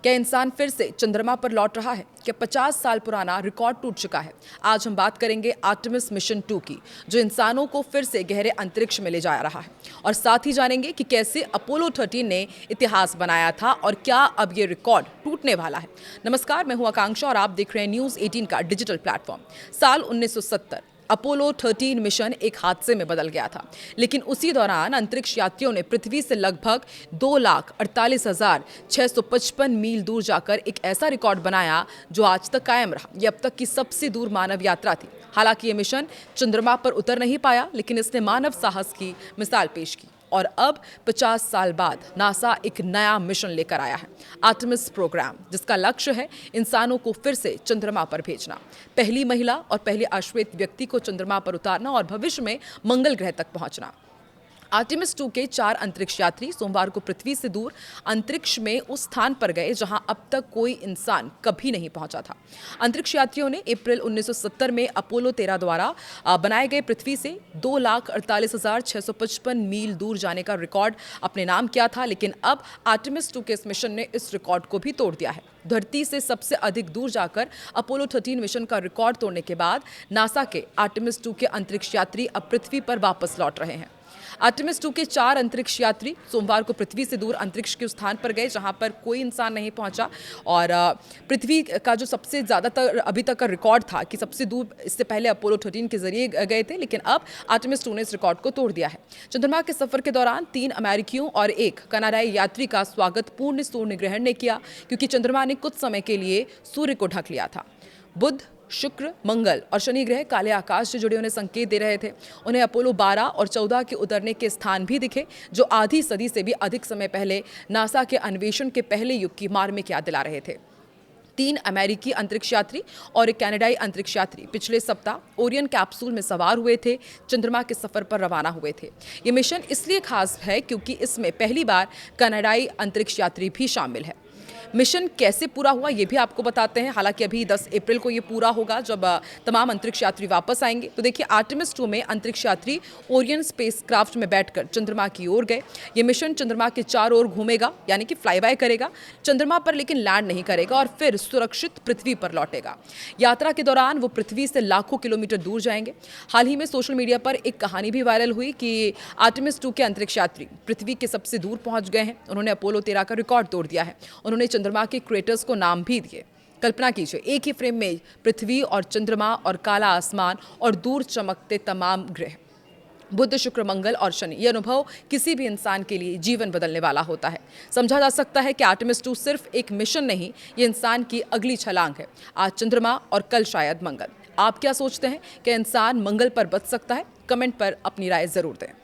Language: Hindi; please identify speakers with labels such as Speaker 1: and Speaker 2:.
Speaker 1: क्या इंसान फिर से चंद्रमा पर लौट रहा है? क्या 50 साल पुराना रिकॉर्ड टूट चुका है? आज हम बात करेंगे आर्टेमिस मिशन 2 की, जो इंसानों को फिर से गहरे अंतरिक्ष में ले जा रहा है। और साथ ही जानेंगे कि कैसे अपोलो 13 ने इतिहास बनाया था और क्या अब ये रिकॉर्ड टूटने वाला है। नमस्कार, मैं हूं आकांक्षा और आप देख रहे हैं न्यूज़ 18 का डिजिटल प्लेटफॉर्म। साल 1970 अपोलो 13 मिशन एक हादसे में बदल गया था, लेकिन उसी दौरान अंतरिक्ष यात्रियों ने पृथ्वी से लगभग 2,48,655 मील दूर जाकर एक ऐसा रिकॉर्ड बनाया जो आज तक कायम रहा। यह अब तक की सबसे दूर मानव यात्रा थी। हालांकि ये मिशन चंद्रमा पर उतर नहीं पाया, लेकिन इसने मानव साहस की मिसाल पेश की। और अब 50 साल बाद नासा एक नया मिशन लेकर आया है, आर्टेमिस प्रोग्राम, जिसका लक्ष्य है इंसानों को फिर से चंद्रमा पर भेजना, पहली महिला और पहले अश्वेत व्यक्ति को चंद्रमा पर उतारना और भविष्य में मंगल ग्रह तक पहुंचना। आर्टेमिस 2 के 4 अंतरिक्ष यात्री सोमवार को पृथ्वी से दूर अंतरिक्ष में उस स्थान पर गए जहां अब तक कोई इंसान कभी नहीं पहुंचा था। अंतरिक्ष यात्रियों ने अप्रैल 1970 में अपोलो 13 द्वारा बनाए गए पृथ्वी से 2,48,655 मील दूर जाने का रिकॉर्ड अपने नाम किया था, लेकिन अब आर्टेमिस 2 के इस मिशन ने इस रिकॉर्ड को भी तोड़ दिया है। धरती से सबसे अधिक दूर जाकर अपोलो 13 मिशन का रिकॉर्ड तोड़ने के बाद नासा के आर्टेमिस 2 के अंतरिक्ष यात्री अब पृथ्वी पर वापस लौट रहे हैं। आर्टेमिस 2 के 4 अंतरिक्ष यात्री सोमवार को पृथ्वी से दूर अंतरिक्ष के उस स्थान पर गए जहां पर कोई इंसान नहीं पहुंचा। और पृथ्वी का जो सबसे ज़्यादातर अभी तक का रिकॉर्ड था कि सबसे दूर इससे पहले अपोलो 13 के जरिए गए थे, लेकिन अब आर्टेमिस 2 ने इस रिकॉर्ड को तोड़ दिया है। चंद्रमा के सफर के दौरान 3 अमेरिकियों और 1 कनाडाई यात्री का स्वागत पूर्ण सूर्य ग्रहण ने किया, क्योंकि चंद्रमा ने कुछ समय के लिए सूर्य को ढक लिया था। बुध, शुक्र, मंगल और शनि ग्रह काले आकाश से जुड़े उन्हें संकेत दे रहे थे। उन्हें अपोलो 12 और 14 के उतरने के स्थान भी दिखे, जो आधी सदी से भी अधिक समय पहले नासा के अन्वेषण के पहले युग की मार्मिक याद दिला रहे थे। 3 अमेरिकी अंतरिक्ष यात्री और 1 कनाडाई अंतरिक्ष यात्री पिछले सप्ताह ओरियन कैप्सूल में सवार हुए थे, चंद्रमा के सफर पर रवाना हुए थे। ये मिशन इसलिए खास है क्योंकि इसमें पहली बार कनाडाई अंतरिक्ष यात्री भी शामिल है। मिशन कैसे पूरा हुआ ये भी आपको बताते हैं। हालांकि अभी 10 अप्रैल को ये पूरा होगा, जब तमाम अंतरिक्ष यात्री वापस आएंगे। तो देखिए, आर्टेमिस 2 में अंतरिक्ष यात्री ओरियन स्पेसक्राफ्ट में बैठकर चंद्रमा की ओर गए। ये मिशन चंद्रमा के चारों ओर घूमेगा, यानी कि फ्लाई बाय करेगा, चंद्रमा पर लेकिन लैंड नहीं करेगा और फिर सुरक्षित पृथ्वी पर लौटेगा। यात्रा के दौरान वो पृथ्वी से लाखों किलोमीटर दूर जाएंगे। हाल ही में सोशल मीडिया पर एक कहानी भी वायरल हुई कि आर्टेमिस 2 के अंतरिक्ष यात्री पृथ्वी के सबसे दूर पहुंच गए हैं। उन्होंने अपोलो 13 का रिकॉर्ड तोड़ दिया है। उन्होंने चंद्रमा के क्रेटर्स को नाम भी दिए। कल्पना कीजिए, एक ही फ्रेम में पृथ्वी और चंद्रमा और काला आसमान और दूर चमकते तमाम ग्रह, बुध, शुक्र, मंगल और शनि। यह अनुभव किसी भी इंसान के लिए जीवन बदलने वाला होता है। समझा जा सकता है कि आर्टेमिस 2 सिर्फ एक मिशन नहीं, ये इंसान की अगली छलांग है। आज चंद्रमा और कल शायद मंगल। आप क्या सोचते हैं कि इंसान मंगल पर बच सकता है? कमेंट पर अपनी राय जरूर दें।